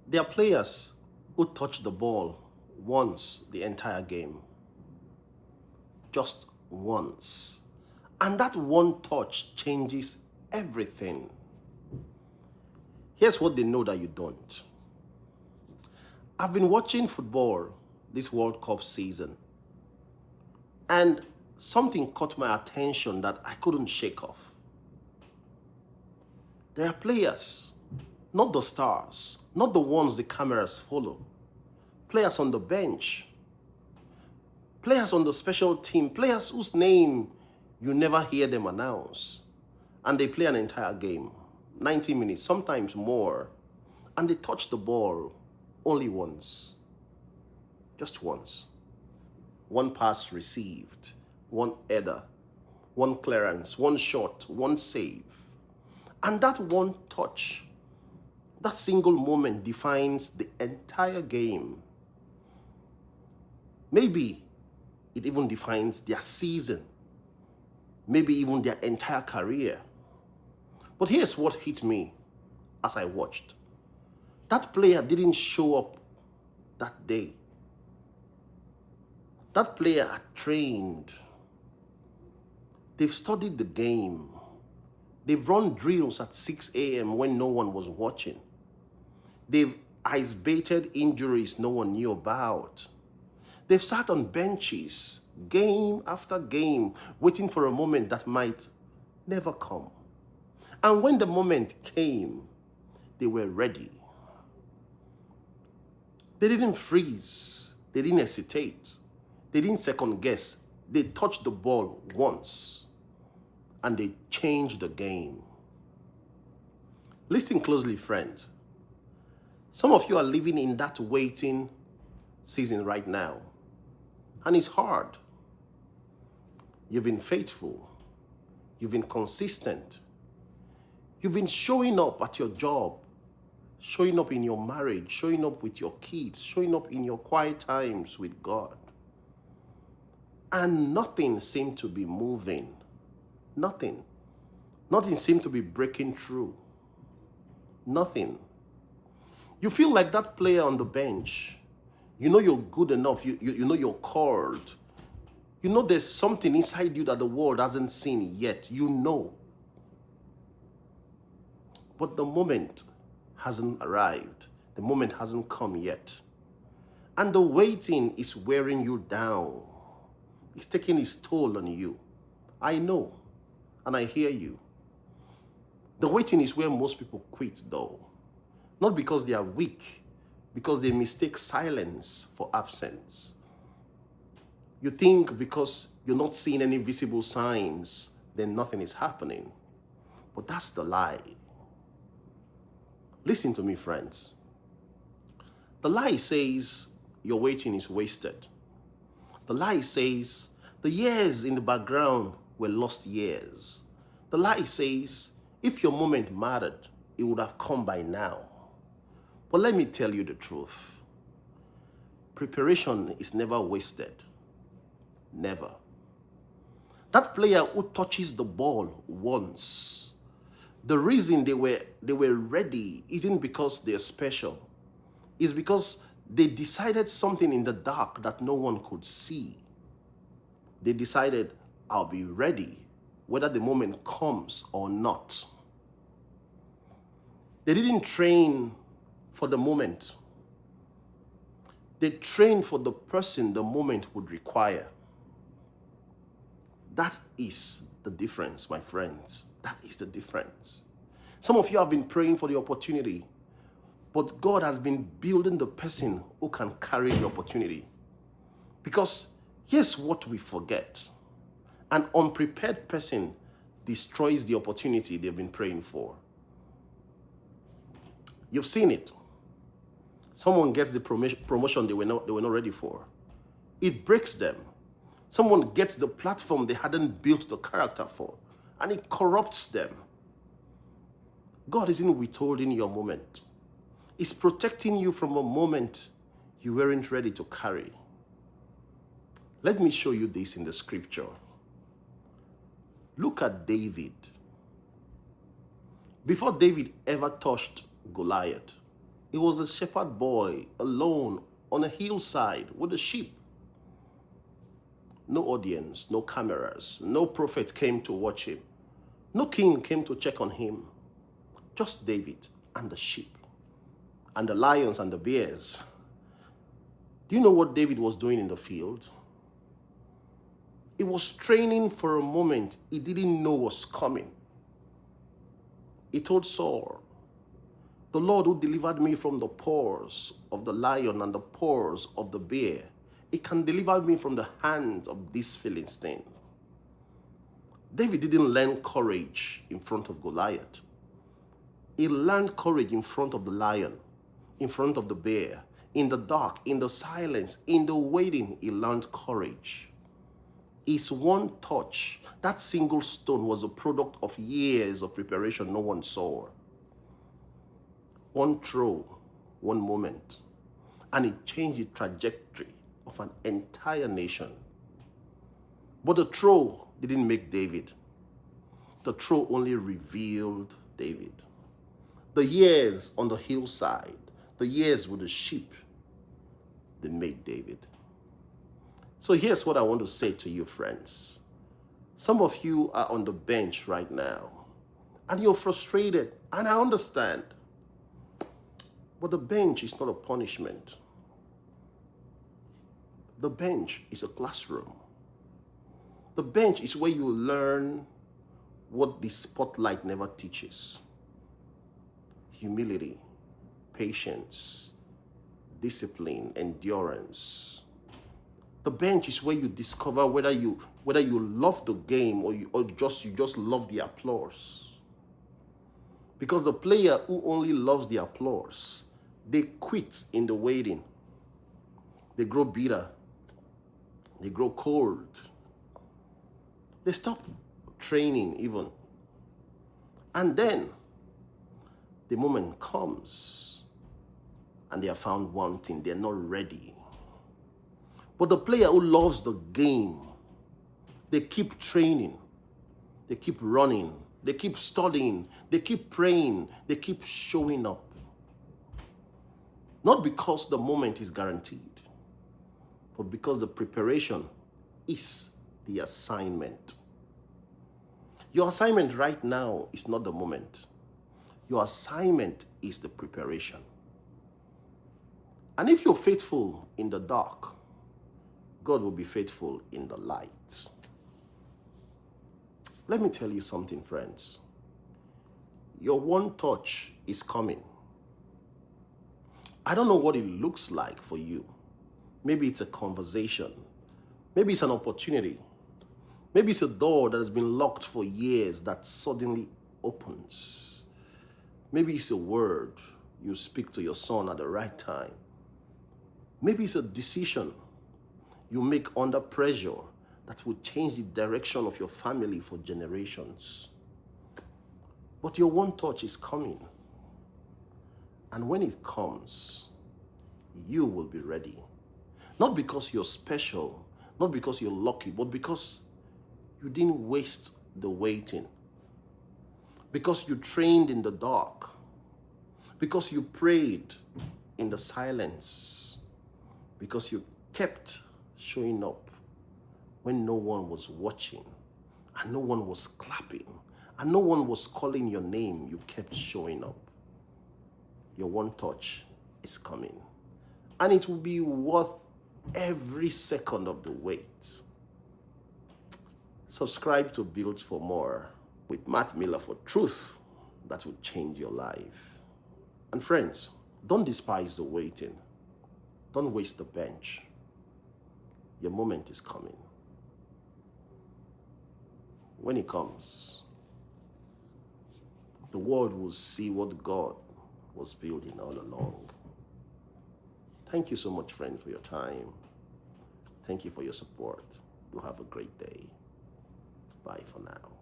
There are players who touch the ball once the entire game, just once. And that one touch changes everything. Here's what they know that you don't. I've been watching football this World Cup season, and something caught my attention that I couldn't shake off. There are players, not the stars, not the ones the cameras follow, players on the bench, players on the special team, players whose name you never hear them announce, and they play an entire game, 90 minutes, sometimes more, and they touch the ball only once, just once. One pass received, one header, one clearance, one shot, one save. And that one touch, that single moment defines the entire game. Maybe it even defines their season, maybe even their entire career. But here's what hit me as I watched. That player didn't show up that day. That player had trained. They've studied the game. They've run drills at 6 a.m. when no one was watching. They've ice-baited injuries no one knew about. They've sat on benches, game after game, waiting for a moment that might never come. And when the moment came, they were ready. They didn't freeze. They didn't hesitate. They didn't second guess. They touched the ball once, and they changed the game. Listen closely, friends. Some of you are living in that waiting season right now, and it's hard. You've been faithful. You've been consistent. You've been showing up at your job, showing up in your marriage, showing up with your kids, showing up in your quiet times with God. And nothing seemed to be moving. Nothing. Nothing seemed to be breaking through. Nothing. You feel like that player on the bench. You know you're good enough. You know you're called. You know there's something inside you that the world hasn't seen yet. You know. But the moment hasn't arrived. The moment hasn't come yet. And the waiting is wearing you down. It's taking its toll on you. I know, and I hear you. The waiting is where most people quit, though. Not because they are weak, because they mistake silence for absence. You think because you're not seeing any visible signs, then nothing is happening. But that's the lie. Listen to me, friends. The lie says your waiting is wasted. The lie says the years in the background were lost years. The lie says if your moment mattered, it would have come by now. But let me tell you the truth. Preparation is never wasted. Never. That player who touches the ball once, the reason they were ready isn't because they're special. It's because they decided something in the dark that no one could see. They decided, I'll be ready, whether the moment comes or not. They didn't train for the moment. They trained for the person the moment would require. That is the difference, my friends. That is the difference. Some of you have been praying for the opportunity, but God has been building the person who can carry the opportunity. Because here's what we forget. An unprepared person destroys the opportunity they've been praying for. You've seen it. Someone gets the promotion they were not ready for. It breaks them. Someone gets the platform they hadn't built the character for, and it corrupts them. God isn't withholding your moment. He's protecting you from a moment you weren't ready to carry. Let me show you this in the scripture. Look at David. Before David ever touched Goliath, He was a shepherd boy alone on a hillside with the sheep. No audience, no cameras, no prophet came to watch him. No king came to check on him. Just David and the sheep and the lions and the bears. Do you know what David was doing in the field? He was training for a moment he didn't know was coming. He told Saul, "The Lord who delivered me from the paws of the lion and the paws of the bear, he can deliver me from the hand of this Philistine." David didn't learn courage in front of Goliath. He learned courage in front of the lion, in front of the bear, in the dark, in the silence, in the waiting. He learned courage. His one touch, that single stone, was a product of years of preparation no one saw. One throw, one moment, and it changed the trajectory of an entire nation. But the throw didn't make David. The throw only revealed David. The years on the hillside, the years with the sheep, they made David. So here's what I want to say to you, friends. Some of you are on the bench right now, and you're frustrated, and I understand. But the bench is not a punishment. The bench is a classroom. The bench is where you learn what the spotlight never teaches. Humility, patience, discipline, endurance. The bench is where you discover whether you love the game or you just love the applause. Because the player who only loves the applause, they quit in the waiting. They grow bitter. They grow cold. They stop training even. And then the moment comes and they are found wanting. They're not ready. But the player who loves the game, they keep training. They keep running. They keep studying. They keep praying. They keep showing up. Not because the moment is guaranteed, but because the preparation is the assignment. Your assignment right now is not the moment. Your assignment is the preparation. And if you're faithful in the dark, God will be faithful in the light. Let me tell you something, friends. Your one touch is coming. I don't know what it looks like for you. Maybe it's a conversation. Maybe it's an opportunity. Maybe it's a door that has been locked for years that suddenly opens. Maybe it's a word you speak to your son at the right time. Maybe it's a decision you make under pressure that will change the direction of your family for generations. But your one touch is coming. And when it comes, you will be ready. Not because you're special, not because you're lucky, but because you didn't waste the waiting. Because you trained in the dark. Because you prayed in the silence. Because you kept showing up when no one was watching and no one was clapping and no one was calling your name. You kept showing up. Your one touch is coming. And it will be worth every second of the wait. Subscribe to Build for More with Matt Miller for truth that will change your life. And friends, don't despise the waiting. Don't waste the bench. Your moment is coming. When it comes, the world will see what God was building all along. Thank you so much, friend, for your time. Thank you for your support. You have a great day. Bye for now.